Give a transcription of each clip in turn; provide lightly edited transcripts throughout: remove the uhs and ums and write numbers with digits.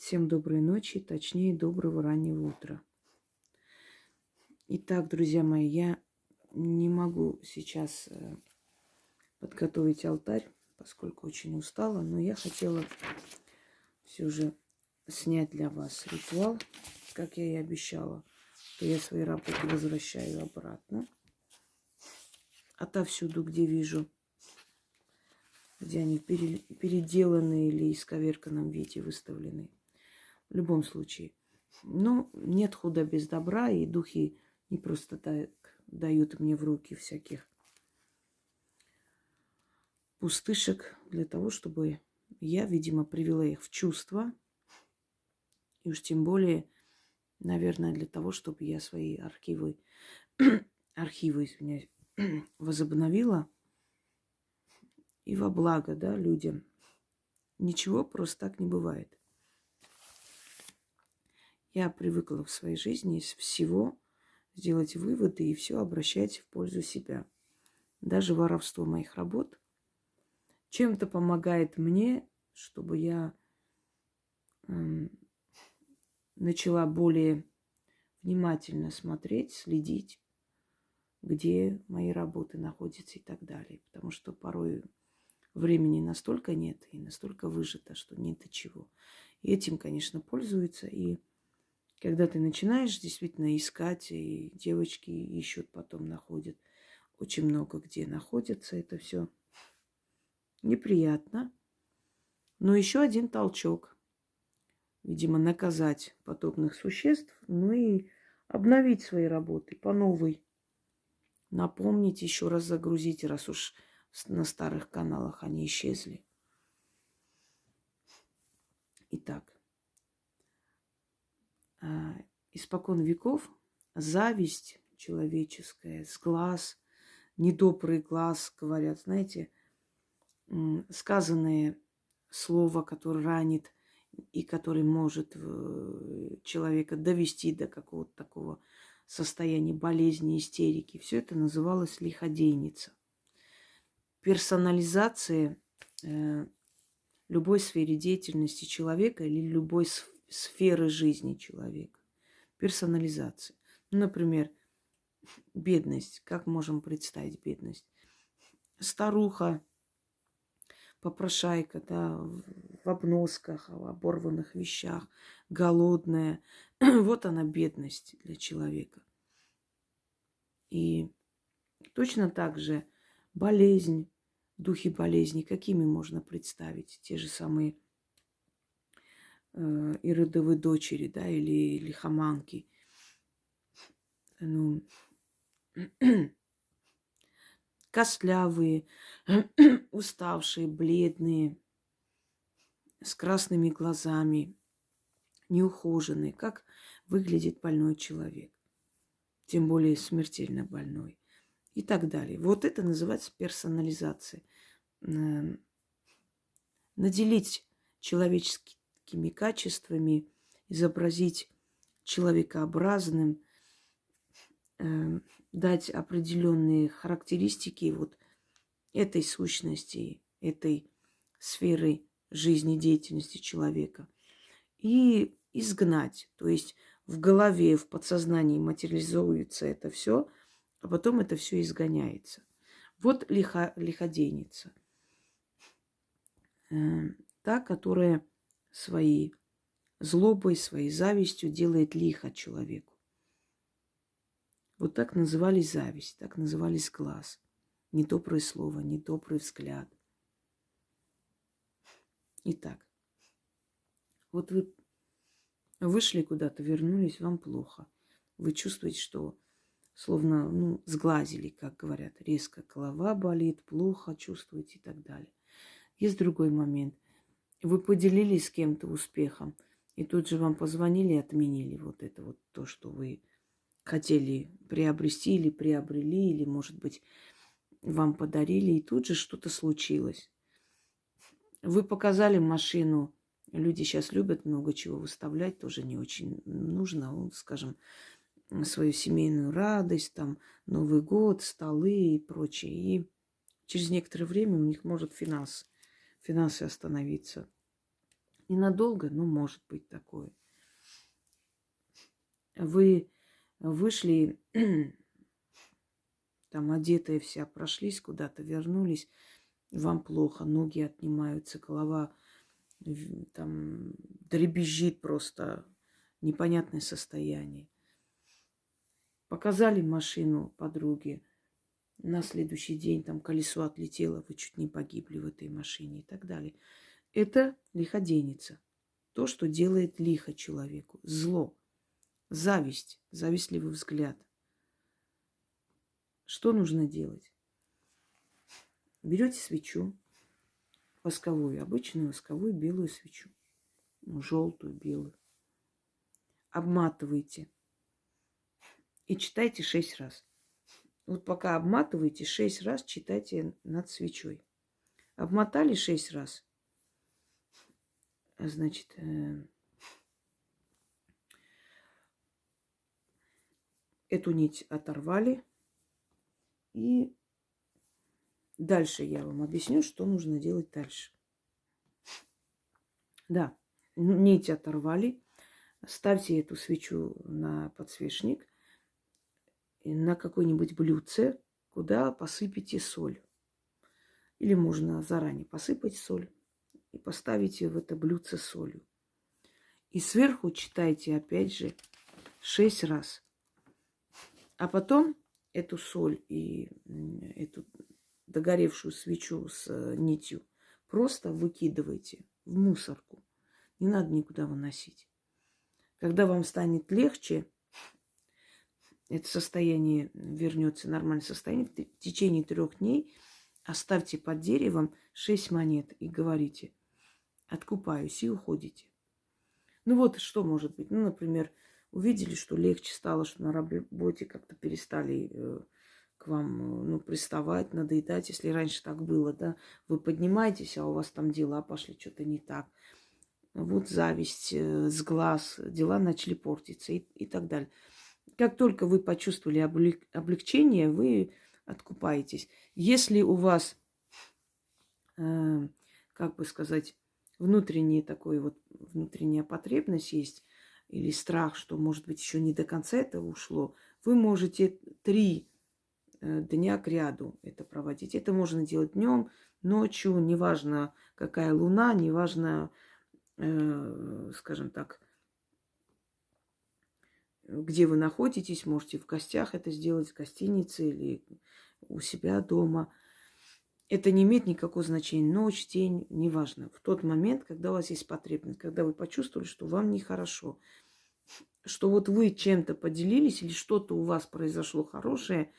Всем доброй ночи, точнее, доброго раннего утра. Итак, друзья мои, я не могу сейчас подготовить алтарь, поскольку очень устала, но я хотела все же снять для вас ритуал, как я и обещала, что я свои работы возвращаю обратно. Отовсюду, где вижу, где они в переделанные или исковерканном виде выставлены. В любом случае. Но нет худа без добра, и духи не просто так дают мне в руки всяких пустышек для того, чтобы я, видимо, привела их в чувство. И уж тем более, наверное, для того, чтобы я свои архивы, извиняюсь, возобновила. И во благо, да, людям. Ничего просто так не бывает. Я привыкла в своей жизни из всего сделать выводы и все обращать в пользу себя. Даже воровство моих работ чем-то помогает мне, чтобы я начала более внимательно смотреть, следить, где мои работы находятся и так далее. Потому что порой времени настолько нет и настолько выжато, что нет до чего. И этим, конечно, пользуются. И когда ты начинаешь действительно искать, и девочки ищут, потом находят, очень много где находится это все. Неприятно. Но еще один толчок. Видимо, наказать подобных существ, ну и обновить свои работы по новой. Напомнить, еще раз загрузить, раз уж на старых каналах они исчезли. Итак, испокон веков зависть человеческая, сглаз, недобрый глаз, говорят, знаете, сказанное слово, которое ранит и который может человека довести до какого-то такого состояния болезни, истерики. Все это называлось лиходейница. Персонализация любой сфере деятельности человека или любой сферы жизни человека. Персонализация. Ну, например, бедность. Как можем представить бедность? Старуха, попрошайка, да, в обносках, в оборванных вещах, голодная. Вот она бедность для человека. И точно так же болезнь, духи болезни, какими можно представить? Те же самые иродовые дочери, да, или лихоманки. Ну, костлявые, уставшие, бледные, с красными глазами, неухоженные. Как выглядит больной человек, тем более смертельно больной и так далее. Вот это называется персонализация. Наделить человеческими качествами, изобразить человекообразным, дать определенные характеристики вот этой сущности, этой сферы жизнедеятельности человека и изгнать. То есть в голове, в подсознании материализуется это все, а потом это все изгоняется. Вот лиходейница. Та, которая своей злобой, своей завистью делает лихо человеку. Вот так назывались зависть, так назывались глаз. Недоброе слово, недобрый взгляд. Итак, вот вы вышли куда-то, вернулись, вам плохо. Вы чувствуете, что словно, сглазили, как говорят, резко голова болит, плохо чувствуете и так далее. Есть другой момент. Вы поделились с кем-то успехом, и тут же вам позвонили и отменили вот это вот то, что вы хотели приобрести или приобрели, или, может быть, вам подарили, и тут же что-то случилось. Вы показали машину. Люди сейчас любят много чего выставлять, тоже не очень нужно, скажем, свою семейную радость, там, Новый год, столы и прочее. И через некоторое время у них может финансы остановиться. Ненадолго, но может быть такое. Вы вышли, там одетая вся, прошлись куда-то, вернулись, вам плохо, ноги отнимаются, голова там дребезжит просто, непонятное состояние. Показали машину подруге, на следующий день там колесо отлетело, вы чуть не погибли в этой машине и так далее. Это лиходейница. То, что делает лихо человеку. Зло. Зависть. Завистливый взгляд. Что нужно делать? Берете свечу восковую, обычную восковую белую свечу. Желтую, белую. Обматываете. И читайте 6 раз. Вот пока обматываете, 6 раз читайте над свечой. Обмотали 6 раз. Значит, эту нить оторвали. И дальше я вам объясню, что нужно делать дальше. Да, нить оторвали. Ставьте эту свечу на подсвечник, на какое-нибудь блюдце, куда посыпите соль. Или можно заранее посыпать соль и поставите в это блюдце солью. И сверху читайте опять же 6 раз. А потом эту соль и эту догоревшую свечу с нитью просто выкидывайте в мусорку. Не надо никуда выносить. Когда вам станет легче, это состояние вернется в нормальное состояние, в течение 3 дней оставьте под деревом 6 монет и говорите: откупаюсь, и уходите. Ну вот что может быть. Ну, например, увидели, что легче стало, что на работе как-то перестали к вам приставать, надоедать. Если раньше так было, да, вы поднимаетесь, а у вас там дела пошли что-то не так. Вот зависть с глаз, дела начали портиться и так далее. Как только вы почувствовали облегчение, вы откупаетесь. Если у вас, как бы сказать, внутренняя потребность есть, или страх, что, может быть, еще не до конца это ушло, вы можете 3 дня кряду это проводить. Это можно делать днем, ночью, неважно, какая луна, неважно, скажем так, где вы находитесь, можете в гостях это сделать, в гостинице или у себя дома. Это не имеет никакого значения. Ночь, день, неважно. В тот момент, когда у вас есть потребность, когда вы почувствовали, что вам нехорошо, что вот вы чем-то поделились или что-то у вас произошло хорошее,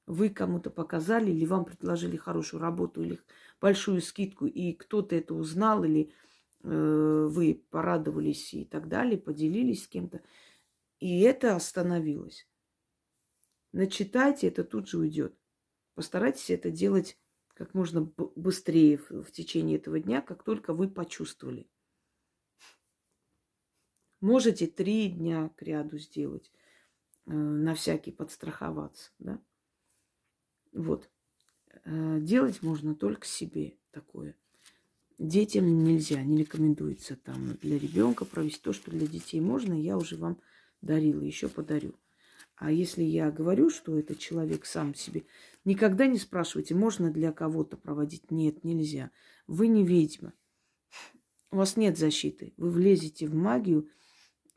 вы кому-то показали или вам предложили хорошую работу или большую скидку, и кто-то это узнал, или вы порадовались и так далее, поделились с кем-то, и это остановилось. Начитайте, это тут же уйдет. Постарайтесь это делать как можно быстрее в течение этого дня, как только вы почувствовали. Можете 3 дня кряду сделать, на всякий подстраховаться, да? Вот. Делать можно только себе такое. Детям нельзя, не рекомендуется там для ребенка провести. То, что для детей можно, я уже вам дарила, еще подарю. А если я говорю, что этот человек сам себе, никогда не спрашивайте, можно для кого-то проводить. Нет, нельзя. Вы не ведьма. У вас нет защиты. Вы влезете в магию,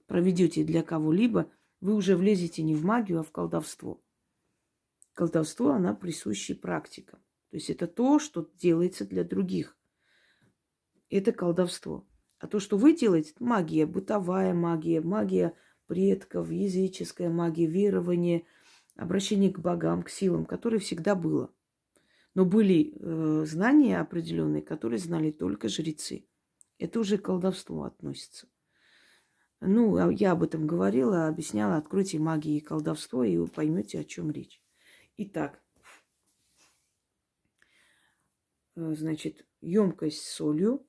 проведете для кого-либо, вы уже влезете не в магию, а в колдовство. Колдовство, она присуща практикам. То есть это то, что делается для других. Это колдовство. А то, что вы делаете, магия, бытовая магия, магия предков, языческая магия, верование, обращение к богам, к силам, которое всегда было. Но были знания определенные, которые знали только жрецы. Это уже к колдовству относится. Ну, я об этом говорила, объясняла. Откройте магию и колдовство, и вы поймете, о чем речь. Итак, значит, емкость с солью,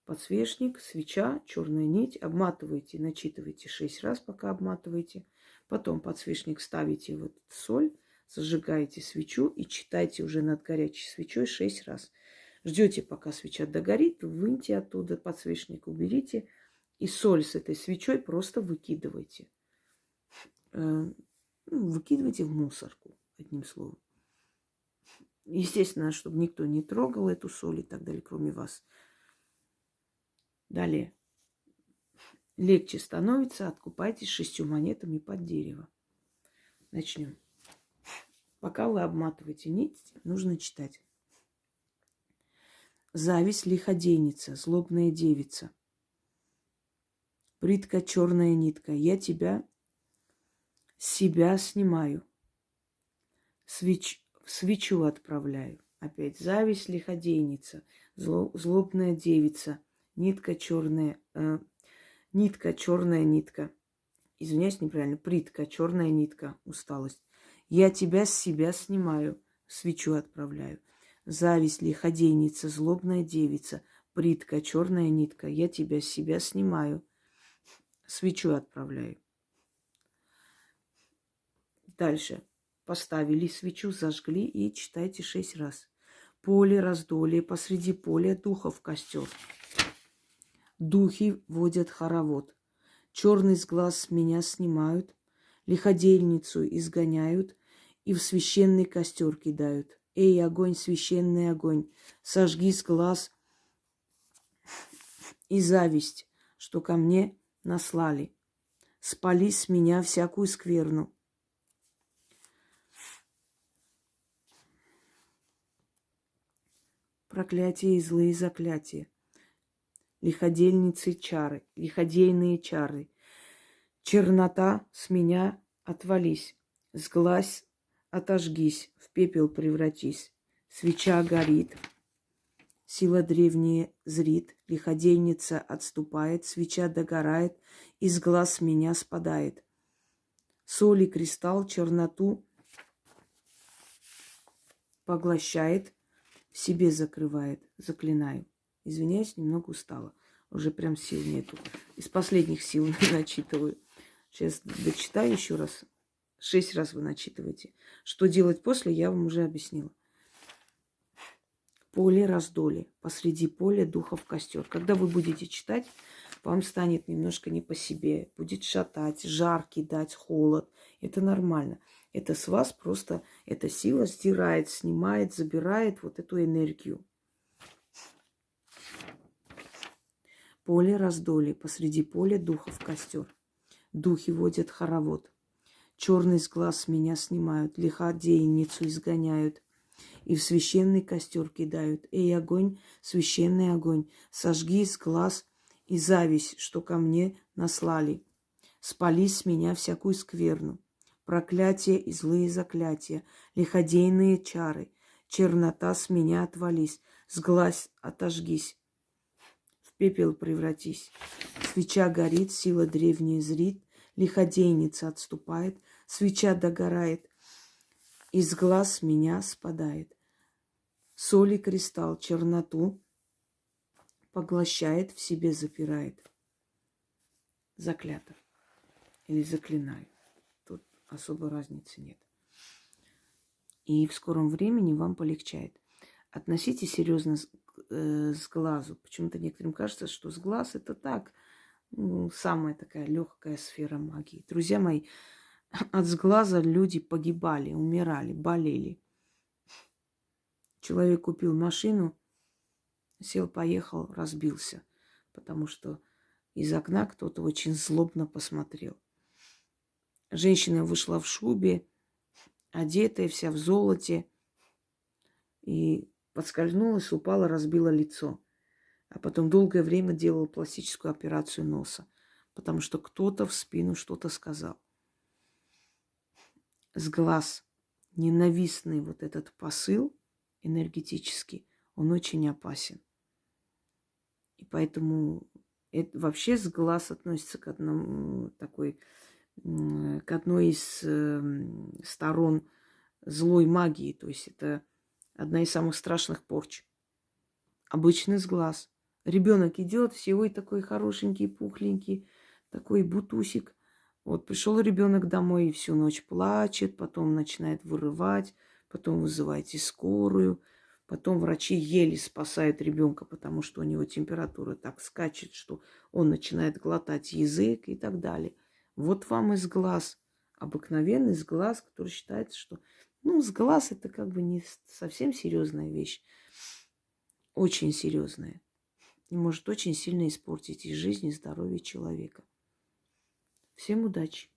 подсвечник, свеча, черная нить. Обматываете, начитываете 6 раз, пока обматываете. Потом подсвечник ставите в эту соль, зажигаете свечу и читайте уже над горячей свечой 6 раз. Ждете, пока свеча догорит, выньте оттуда подсвечник, уберите. И соль с этой свечой просто выкидывайте. Выкидывайте в мусорку, одним словом. Естественно, чтобы никто не трогал эту соль и так далее, кроме вас. Далее. Легче становится, откупайтесь 6 монетами под дерево. Начнем. Пока вы обматываете нить, нужно читать. Зависть лиходейница, злобная девица. Притка черная нитка, я тебя с себя снимаю. Свечу отправляю. Опять зависть лиходейница, злобная девица, нитка черная нитка. Извиняюсь, неправильно. Притка, черная нитка, усталость. Я тебя с себя снимаю, свечу отправляю. Зависть лиходейница, злобная девица, притка, черная нитка. Я тебя с себя снимаю, свечу отправляю. Дальше. Поставили свечу, зажгли и читайте 6 раз. Поле раздолье, посреди поля духов костер. Духи водят хоровод. Черный с глаз меня снимают, лиходейницу изгоняют и в священный костер кидают. Эй, огонь, священный огонь, сожги с глаз и зависть, что ко мне наслали. Спали с меня всякую скверну. Проклятие и злые заклятия. Лиходейные чары. Чернота с меня отвались, сглазь, отожгись, в пепел превратись. Свеча горит, сила древняя зрит, лиходейница отступает, свеча догорает, из глаз меня спадает. Соль и кристалл черноту поглощает, в себе закрывает, заклинаю. Извиняюсь, немного устала. Уже прям сил нету. Из последних сил начитываю. Сейчас дочитаю еще раз. 6 раз вы начитываете. Что делать после, я вам уже объяснила. Поле раздолье. Посреди поля духов костер. Когда вы будете читать, вам станет немножко не по себе. Будет шатать, жар кидать, холод. Это нормально. Это с вас просто эта сила стирает, снимает, забирает вот эту энергию. Поле раздолье, посреди поля духов костер. Духи водят хоровод. Черный с глаз меня снимают, лиходейницу изгоняют и в священный костер кидают. Эй, огонь, священный огонь, сожги с глаз и зависть, что ко мне наслали. Спали с меня всякую скверну. Проклятие и злые заклятия, лиходейные чары, чернота с меня отвались, сглазь, отожгись. Пепел превратись. Свеча горит, сила древняя зрит, лиходейница отступает, свеча догорает, из глаз меня спадает. Соль и кристалл черноту поглощает, в себе запирает. Заклято. Или заклинаю. Тут особой разницы нет. И в скором времени вам полегчает. Относитесь серьезно с глазу. Почему-то некоторым кажется, что с глаз это так, самая такая легкая сфера магии. Друзья мои, от сглаза люди погибали, умирали, болели. Человек купил машину, сел, поехал, разбился, потому что из окна кто-то очень злобно посмотрел. Женщина вышла в шубе, одетая, вся в золоте, и подскользнулась, упала, разбила лицо. А потом долгое время делала пластическую операцию носа, потому что кто-то в спину что-то сказал. С глаз ненавистный вот этот посыл энергетический, он очень опасен. И поэтому это вообще с глаз относится к одному такой, к одной из сторон злой магии. То есть это одна из самых страшных порч. Обычный с глаз. Ребенок идет, всего и такой хорошенький, пухленький, такой бутусик. Вот пришел ребенок домой и всю ночь плачет, потом начинает вырывать, потом вызывайте скорую, Потом врачи еле спасают ребенка, потому что у него температура так скачет, что он начинает глотать язык и так далее. Вот вам из глаз. Обыкновенный с глаз, который считается, что... Ну, с глаз это как бы не совсем серьезная вещь. Очень серьезная. И может очень сильно испортить и жизнь, и здоровье человека. Всем удачи!